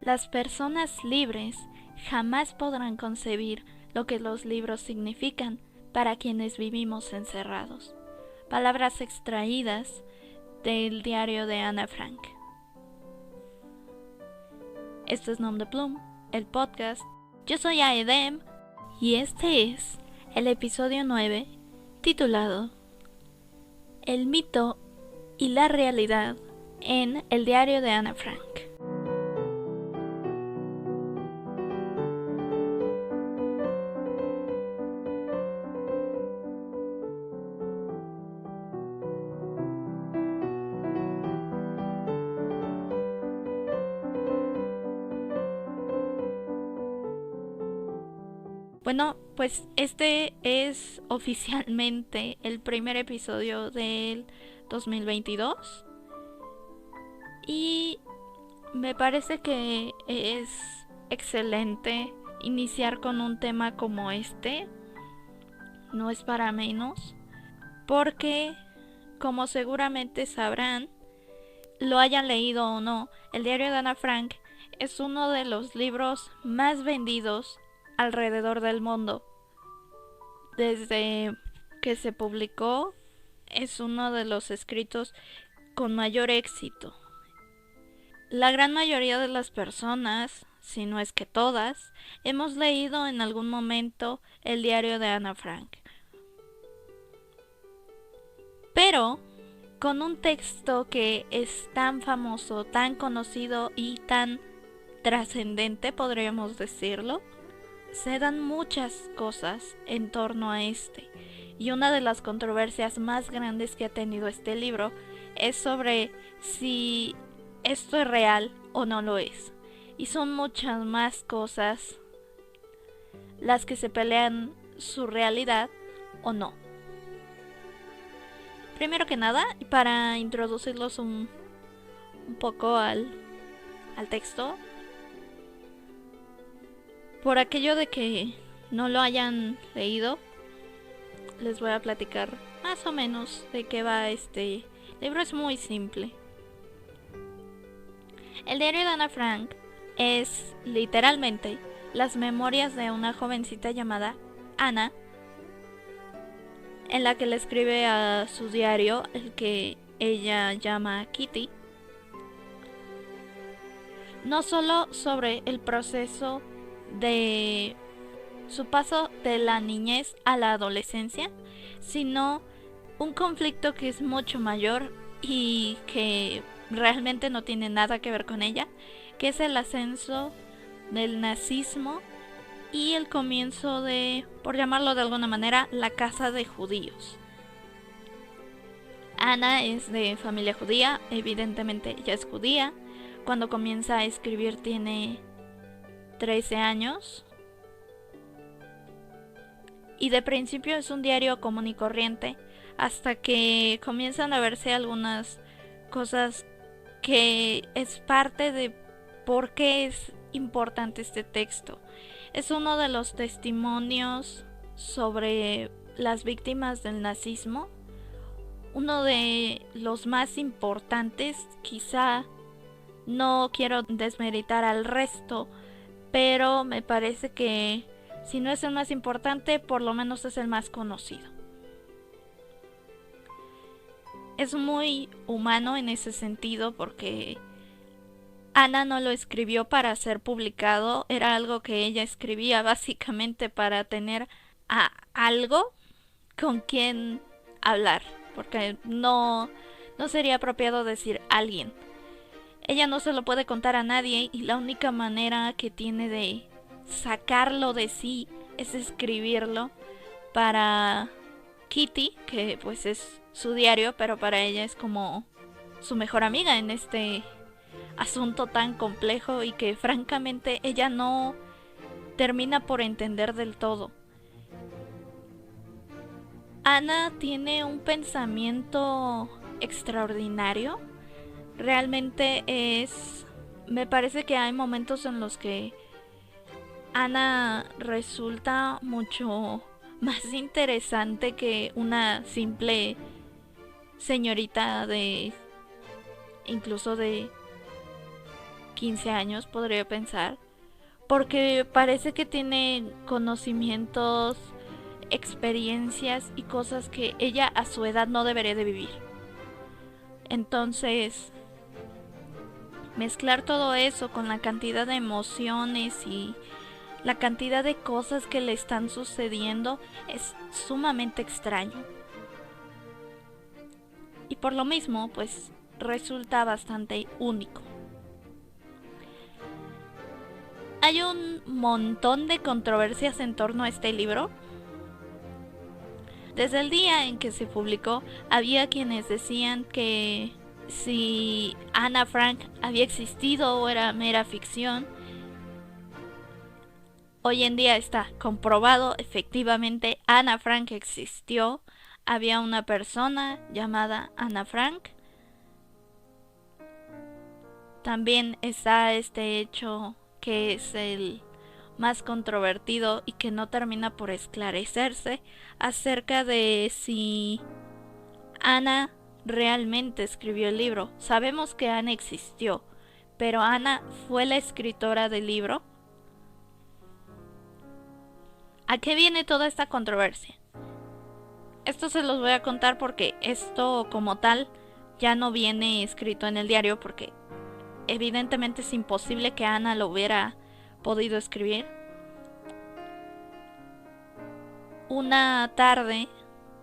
Las personas libres jamás podrán concebir lo que los libros significan para quienes vivimos encerrados. Palabras extraídas del diario de Ana Frank. Esto es Nom de Plume, el podcast. Yo soy Aedem y este es el episodio 9, titulado El mito y la realidad en el diario de Ana Frank. Bueno, pues este es oficialmente el primer episodio del 2022 y me parece que es excelente iniciar con un tema como este, no es para menos, porque como seguramente sabrán, lo hayan leído o no, el diario de Ana Frank es uno de los libros más vendidos alrededor del mundo. Desde que se publicó, es uno de los escritos con mayor éxito. La gran mayoría de las personas, si no es que todas, hemos leído en algún momento el diario de Ana Frank. Pero con un texto que es tan famoso, tan conocido y tan trascendente, podríamos decirlo, se dan muchas cosas en torno a este. Y una de las controversias más grandes que ha tenido este libro es sobre si esto es real o no lo es. Y son muchas más cosas las que se pelean su realidad o no. Primero que nada, para introducirlos un poco al texto, por aquello de que no lo hayan leído, les voy a platicar más o menos de qué va este libro. Es muy simple. El diario de Ana Frank es literalmente las memorias de una jovencita llamada Ana, en la que le escribe a su diario, el que ella llama Kitty, no solo sobre el proceso de su paso de la niñez a la adolescencia, sino un conflicto que es mucho mayor y que realmente no tiene nada que ver con ella, que es el ascenso del nazismo y el comienzo de, por llamarlo de alguna manera, la casa de judíos. Ana es de familia judía, evidentemente ella es judía. Cuando comienza a escribir tiene 13 años. Y de principio es un diario común y corriente, hasta que comienzan a verse algunas cosas que es parte de por qué es importante este texto. Es uno de los testimonios sobre las víctimas del nazismo, uno de los más importantes. Quizá no quiero desmeritar al resto, pero me parece que si no es el más importante, por lo menos es el más conocido. Es muy humano en ese sentido porque Ana no lo escribió para ser publicado, era algo que ella escribía básicamente para tener algo con quien hablar, porque no sería apropiado decir alguien. Ella no se lo puede contar a nadie y la única manera que tiene de sacarlo de sí es escribirlo para Kitty, que pues es su diario, pero para ella es como su mejor amiga en este asunto tan complejo y que francamente ella no termina por entender del todo. Ana tiene un pensamiento extraordinario. Realmente me parece que hay momentos en los que Ana resulta mucho más interesante que una simple señorita de incluso de 15 años, podría pensar, porque parece que tiene conocimientos, experiencias y cosas que ella a su edad no debería de vivir. Entonces, mezclar todo eso con la cantidad de emociones y la cantidad de cosas que le están sucediendo es sumamente extraño. Y por lo mismo, pues resulta bastante único. Hay un montón de controversias en torno a este libro. Desde el día en que se publicó, había quienes decían que si Ana Frank había existido o era mera ficción. Hoy en día está comprobado, efectivamente Ana Frank existió. Había una persona llamada Ana Frank. También está este hecho que es el más controvertido y que no termina por esclarecerse acerca de si Ana realmente escribió el libro. Sabemos que Ana existió, pero Ana fue la escritora del libro. ¿A qué viene toda esta controversia? Esto se los voy a contar porque esto como tal ya no viene escrito en el diario, porque evidentemente es imposible que Ana lo hubiera podido escribir. Una tarde,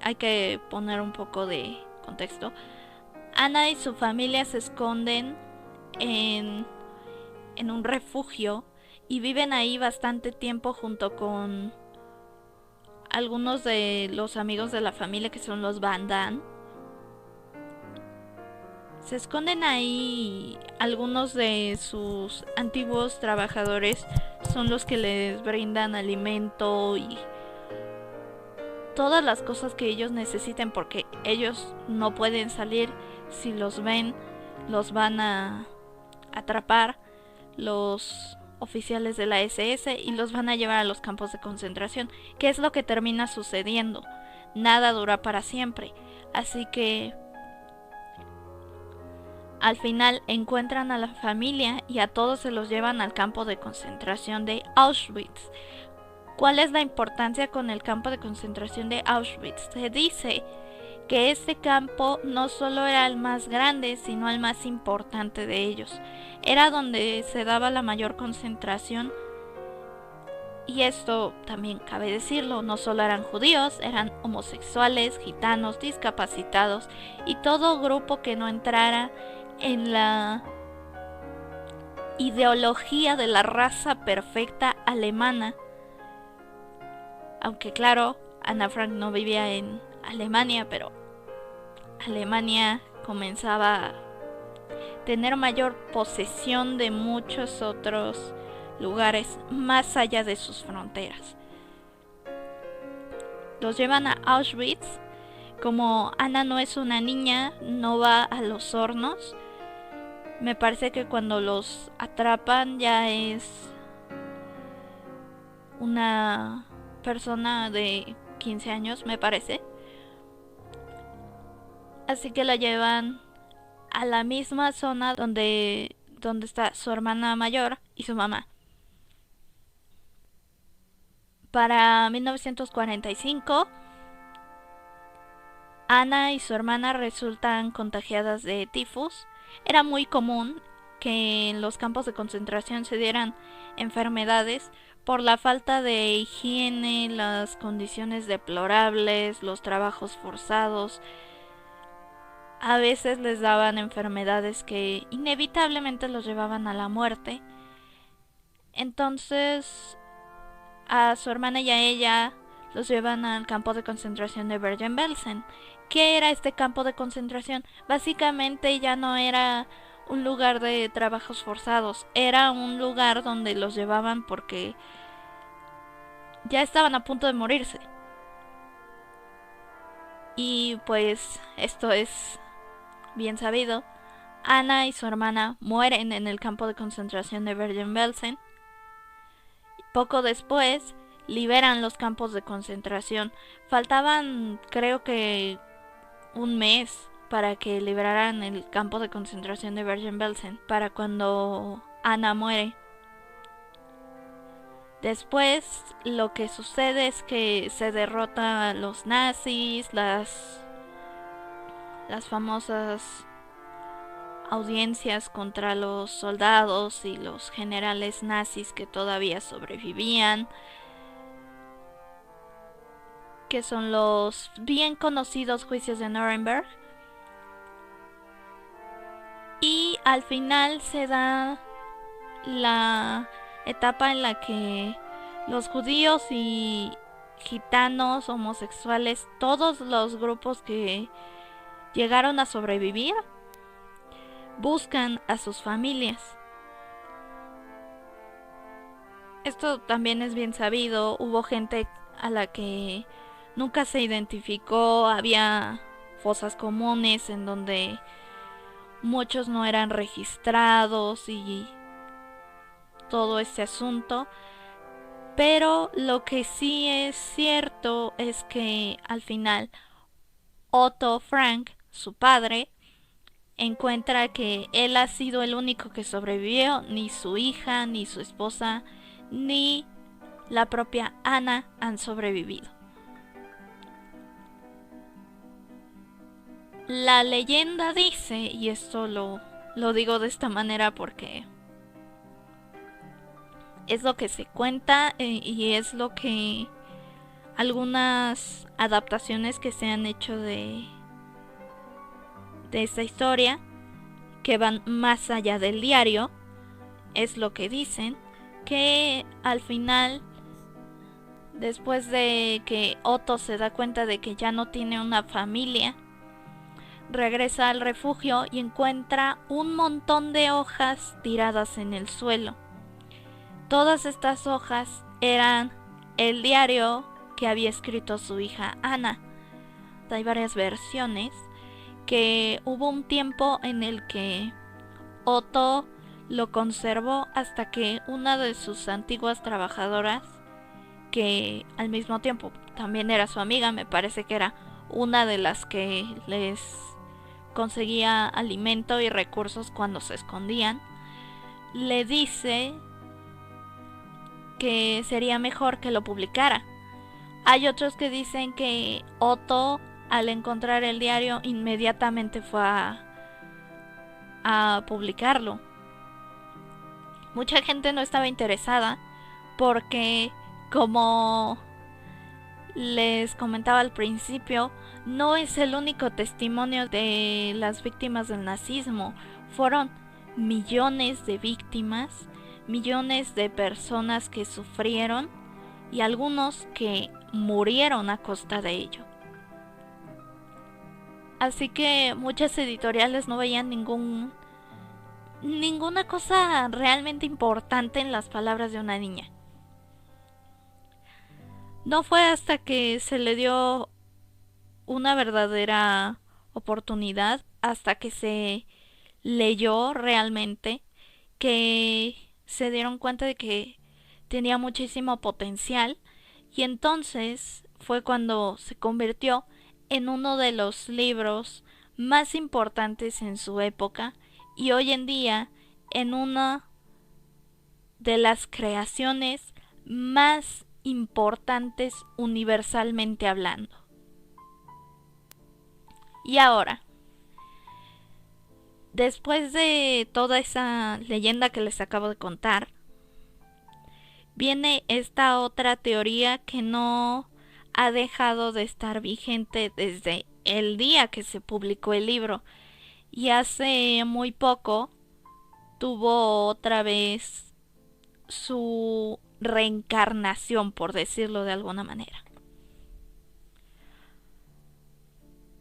hay que poner un poco de contexto, Ana y su familia se esconden en un refugio y viven ahí bastante tiempo junto con algunos de los amigos de la familia, que son los Van Damme. Se esconden ahí y algunos de sus antiguos trabajadores son los que les brindan alimento y todas las cosas que ellos necesiten, porque ellos no pueden salir. Si los ven, los van a atrapar los oficiales de la SS y los van a llevar a los campos de concentración, que es lo que termina sucediendo. Nada dura para siempre, así que al final encuentran a la familia y a todos se los llevan al campo de concentración de Auschwitz. ¿Cuál es la importancia con el campo de concentración de Auschwitz? Se dice que este campo no solo era el más grande, sino el más importante de ellos. Era donde se daba la mayor concentración. Y esto también cabe decirlo, no solo eran judíos, eran homosexuales, gitanos, discapacitados y todo grupo que no entrara en la ideología de la raza perfecta alemana. Aunque claro, Ana Frank no vivía en Alemania, pero Alemania comenzaba a tener mayor posesión de muchos otros lugares más allá de sus fronteras. Los llevan a Auschwitz. Como Ana no es una niña, no va a los hornos. Me parece que cuando los atrapan ya es una persona de 15 años, me parece. Así que la llevan a la misma zona donde está su hermana mayor y su mamá. Para 1945, Ana y su hermana resultan contagiadas de tifus. Era muy común que en los campos de concentración se dieran enfermedades por la falta de higiene, las condiciones deplorables, los trabajos forzados. A veces les daban enfermedades que inevitablemente los llevaban a la muerte. Entonces, a su hermana y a ella los llevan al campo de concentración de Bergen-Belsen. ¿Qué era este campo de concentración? Básicamente ya no era un lugar de trabajos forzados, era un lugar donde los llevaban porque ya estaban a punto de morirse. Y pues esto es bien sabido. Ana y su hermana mueren en el campo de concentración de Bergen-Belsen. Poco después liberan los campos de concentración. Faltaban, creo que, un mes para que liberaran el campo de concentración de Bergen-Belsen, para cuando Ana muere. Después lo que sucede es que se derrota a los nazis, las famosas audiencias contra los soldados y los generales nazis que todavía sobrevivían, que son los bien conocidos juicios de Nuremberg. Y al final se da la etapa en la que los judíos y gitanos, homosexuales, todos los grupos que llegaron a sobrevivir, buscan a sus familias. Esto también es bien sabido, hubo gente a la que nunca se identificó, había fosas comunes en donde muchos no eran registrados y todo este asunto. Pero lo que sí es cierto es que al final Otto Frank, su padre, encuentra que él ha sido el único que sobrevivió, ni su hija, ni su esposa, ni la propia Ana han sobrevivido. La leyenda dice, y esto lo digo de esta manera porque es lo que se cuenta y es lo que algunas adaptaciones que se han hecho de esta historia, que van más allá del diario, es lo que dicen, que al final, después de que Otto se da cuenta de que ya no tiene una familia, regresa al refugio y encuentra un montón de hojas tiradas en el suelo. Todas estas hojas eran el diario que había escrito su hija Ana. Hay varias versiones, que hubo un tiempo en el que Otto lo conservó hasta que una de sus antiguas trabajadoras, que al mismo tiempo también era su amiga, me parece que era una de las que les conseguía alimento y recursos cuando se escondían, le dice que sería mejor que lo publicara. Hay otros que dicen que Otto, al encontrar el diario, inmediatamente fue a publicarlo. Mucha gente no estaba interesada porque, como les comentaba al principio, no es el único testimonio de las víctimas del nazismo. Fueron millones de víctimas, millones de personas que sufrieron y algunos que murieron a costa de ello. Así que muchas editoriales no veían ninguna cosa realmente importante en las palabras de una niña. No fue hasta que se le dio una verdadera oportunidad, hasta que se leyó realmente, que se dieron cuenta de que tenía muchísimo potencial, y entonces fue cuando se convirtió en uno de los libros más importantes en su época y hoy en día en una de las creaciones más importantes universalmente hablando. Y ahora, después de toda esa leyenda que les acabo de contar, viene esta otra teoría que no ha dejado de estar vigente desde el día que se publicó el libro, y hace muy poco tuvo otra vez su reencarnación, por decirlo de alguna manera.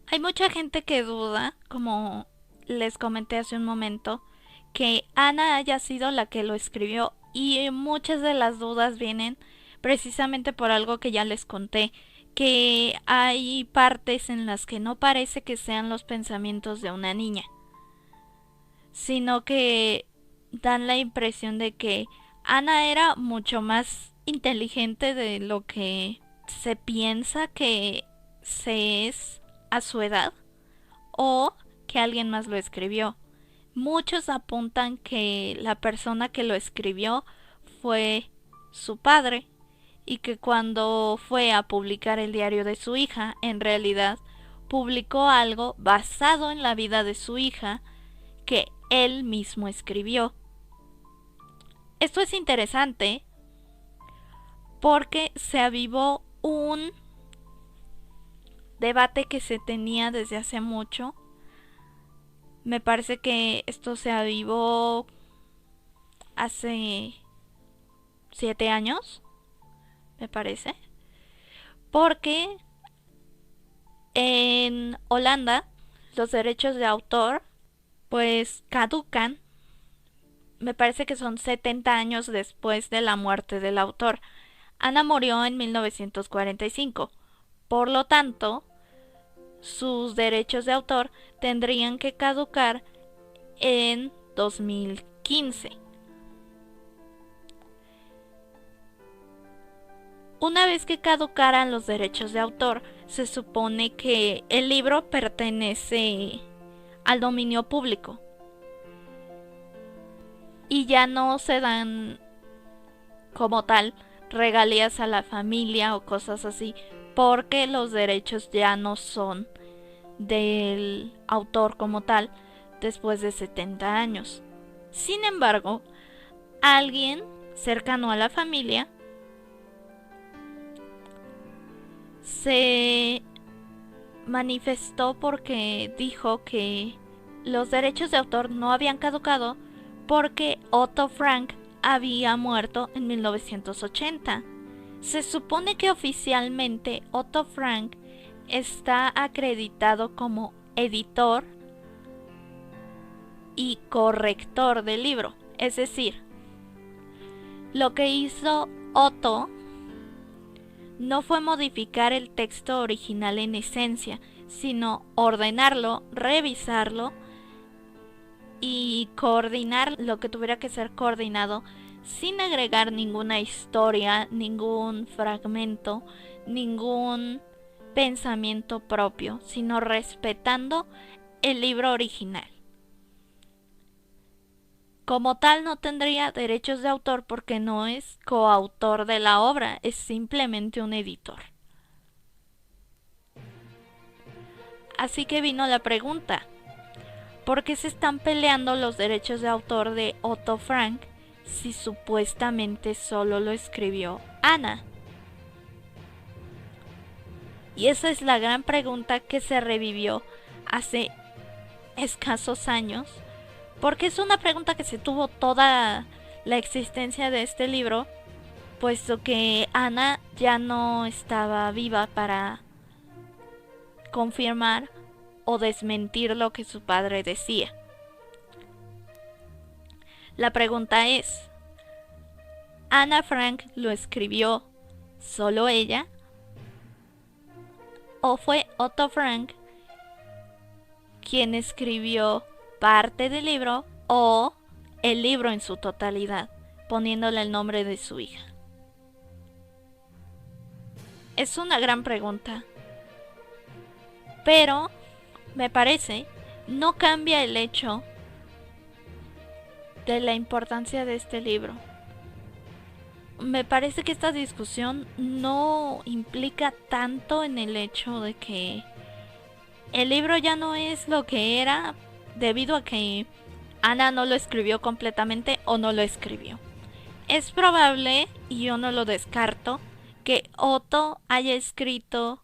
Hay mucha gente que duda, como les comenté hace un momento, que Ana haya sido la que lo escribió, y muchas de las dudas vienen precisamente por algo que ya les conté, que hay partes en las que no parece que sean los pensamientos de una niña, sino que dan la impresión de que Ana era mucho más inteligente de lo que se piensa que se es a su edad, o que alguien más lo escribió. Muchos apuntan que la persona que lo escribió fue su padre y que cuando fue a publicar el diario de su hija, en realidad publicó algo basado en la vida de su hija que él mismo escribió. Esto es interesante porque se avivó un debate que se tenía desde hace mucho. Me parece que esto se avivó hace 7 años, me parece, porque en Holanda los derechos de autor pues caducan, me parece que son 70 años después de la muerte del autor. Ana murió en 1945, por lo tanto, sus derechos de autor tendrían que caducar en 2015. Una vez que caducaran los derechos de autor, se supone que el libro pertenece al dominio público y ya no se dan como tal regalías a la familia o cosas así, porque los derechos ya no son del autor como tal después de 70 años. Sin embargo, alguien cercano a la familia se manifestó porque dijo que los derechos de autor no habían caducado porque Otto Frank había muerto en 1980. Se supone que oficialmente Otto Frank está acreditado como editor y corrector del libro. Es decir, lo que hizo Otto no fue modificar el texto original en esencia, sino ordenarlo, revisarlo y coordinar lo que tuviera que ser coordinado sin agregar ninguna historia, ningún fragmento, ningún pensamiento propio, sino respetando el libro original. Como tal no tendría derechos de autor porque no es coautor de la obra, es simplemente un editor. Así que vino la pregunta, ¿por qué se están peleando los derechos de autor de Otto Frank si supuestamente solo lo escribió Ana? Y esa es la gran pregunta que se revivió hace escasos años, porque es una pregunta que se tuvo toda la existencia de este libro, puesto que Ana ya no estaba viva para confirmar o desmentir lo que su padre decía. La pregunta es, ¿Ana Frank lo escribió solo ella? ¿O fue Otto Frank quien escribió parte del libro o el libro en su totalidad, poniéndole el nombre de su hija? Es una gran pregunta, pero me parece no cambia el hecho de la importancia de este libro. Me parece que esta discusión no implica tanto en el hecho de que el libro ya no es lo que era debido a que Ana no lo escribió completamente o no lo escribió. Es probable, y yo no lo descarto, que Otto haya escrito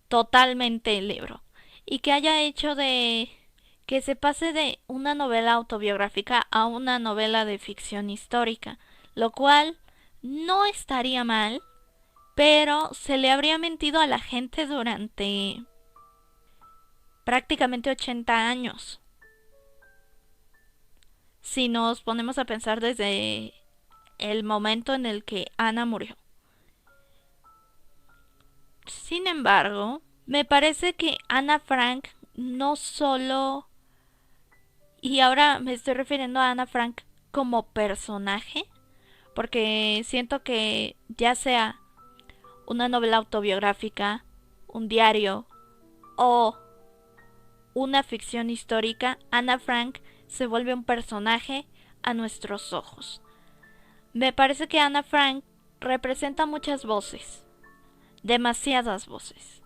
totalmente el libro y que haya hecho de que se pase de una novela autobiográfica a una novela de ficción histórica, lo cual no estaría mal, pero se le habría mentido a la gente durante prácticamente 80 años. Si nos ponemos a pensar desde el momento en el que Ana murió. Sin embargo, me parece que Ana Frank no solo, y ahora me estoy refiriendo a Ana Frank como personaje, porque siento que ya sea una novela autobiográfica, un diario o una ficción histórica, Ana Frank se vuelve un personaje a nuestros ojos. Me parece que Ana Frank representa muchas voces, demasiadas voces.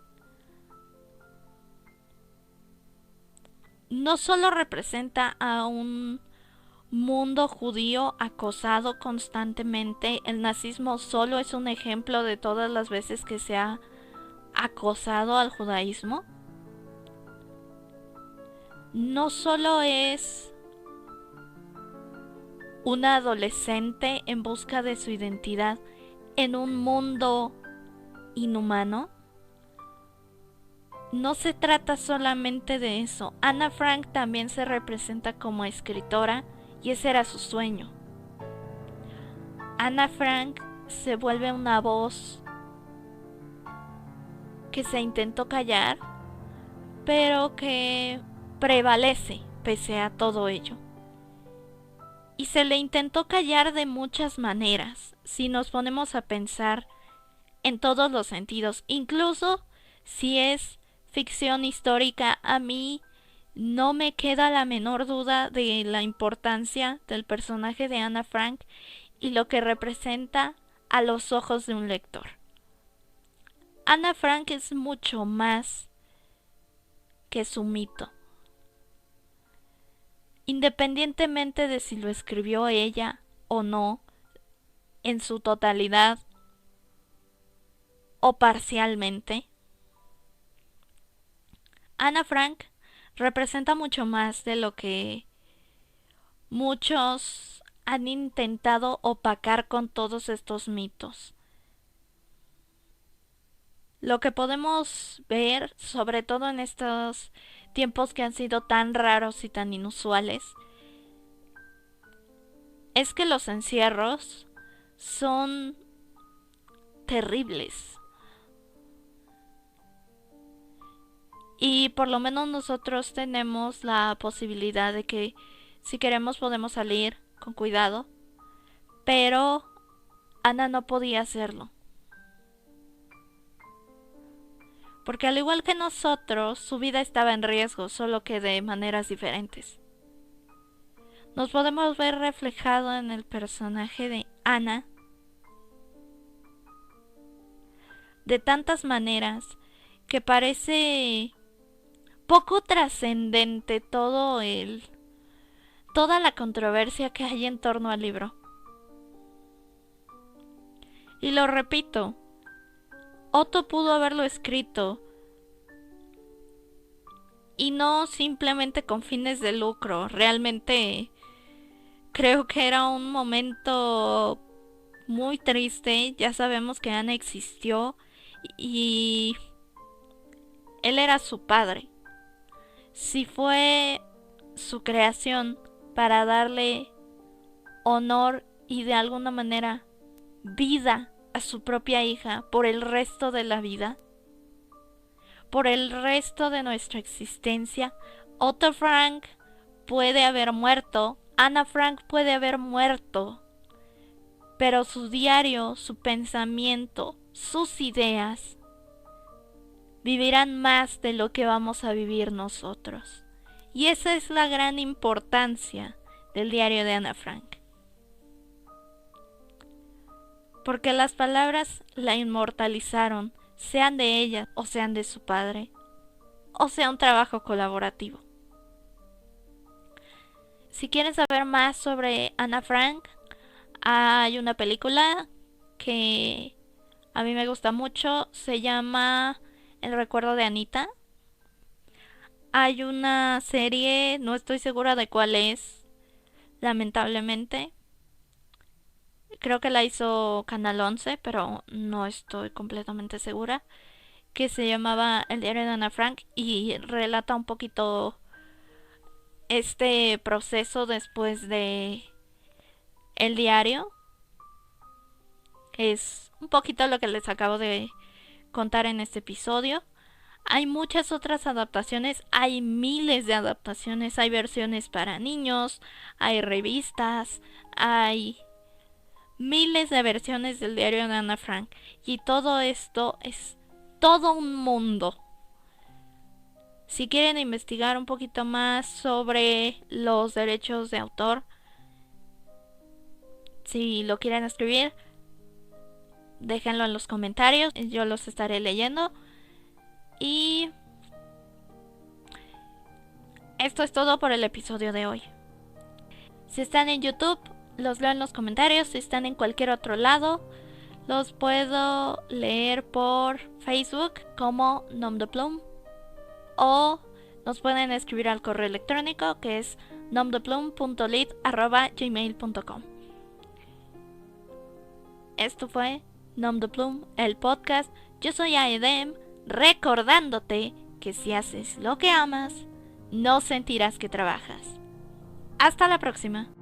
No solo representa a un mundo judío acosado constantemente, el nazismo solo es un ejemplo de todas las veces que se ha acosado al judaísmo. No solo es una adolescente en busca de su identidad en un mundo inhumano. No se trata solamente de eso. Ana Frank también se representa como escritora y ese era su sueño. Ana Frank se vuelve una voz que se intentó callar, pero que prevalece pese a todo ello. Y se le intentó callar de muchas maneras, si nos ponemos a pensar en todos los sentidos, incluso si es ficción histórica. A mí no me queda la menor duda de la importancia del personaje de Ana Frank y lo que representa a los ojos de un lector. Ana Frank es mucho más que su mito. Independientemente de si lo escribió ella o no, en su totalidad o parcialmente, Ana Frank representa mucho más de lo que muchos han intentado opacar con todos estos mitos. Lo que podemos ver, sobre todo en estos tiempos que han sido tan raros y tan inusuales, es que los encierros son terribles. Y por lo menos nosotros tenemos la posibilidad de que si queremos podemos salir con cuidado, pero Ana no podía hacerlo. Porque al igual que nosotros, su vida estaba en riesgo, solo que de maneras diferentes. Nos podemos ver reflejado en el personaje de Ana de tantas maneras que parece poco trascendente toda la controversia que hay en torno al libro. Y lo repito, Otto pudo haberlo escrito y no simplemente con fines de lucro. Realmente creo que era un momento muy triste. Ya sabemos que Ana existió y él era su padre. Si fue su creación para darle honor y de alguna manera vida a su propia hija por el resto de la vida, por el resto de nuestra existencia, Otto Frank puede haber muerto, Ana Frank puede haber muerto, pero su diario, su pensamiento, sus ideas vivirán más de lo que vamos a vivir nosotros. Y esa es la gran importancia del diario de Ana Frank. Porque las palabras la inmortalizaron, sean de ella o sean de su padre, o sea un trabajo colaborativo. Si quieren saber más sobre Ana Frank, hay una película que a mí me gusta mucho, se llama El recuerdo de Anita. Hay una serie, no estoy segura de cuál es, lamentablemente. Creo que la hizo Canal 11, pero no estoy completamente segura. Que se llamaba El diario de Ana Frank y relata un poquito este proceso después de el diario. Es un poquito lo que les acabo de contar en este episodio. Hay muchas otras adaptaciones, hay miles de adaptaciones, hay versiones para niños, hay revistas, hay miles de versiones del diario de Ana Frank. Y todo esto es todo un mundo. Si quieren investigar un poquito más sobre los derechos de autor, si lo quieren escribir, déjenlo en los comentarios, yo los estaré leyendo. Y esto es todo por el episodio de hoy. Si están en YouTube, los leo en los comentarios. Si están en cualquier otro lado, los puedo leer por Facebook como Nom de Plume, o nos pueden escribir al correo electrónico que es nomdeplume.lit@gmail.com. Esto fue Nom de Plume, el podcast. Yo soy Aedem, recordándote que si haces lo que amas, no sentirás que trabajas. Hasta la próxima.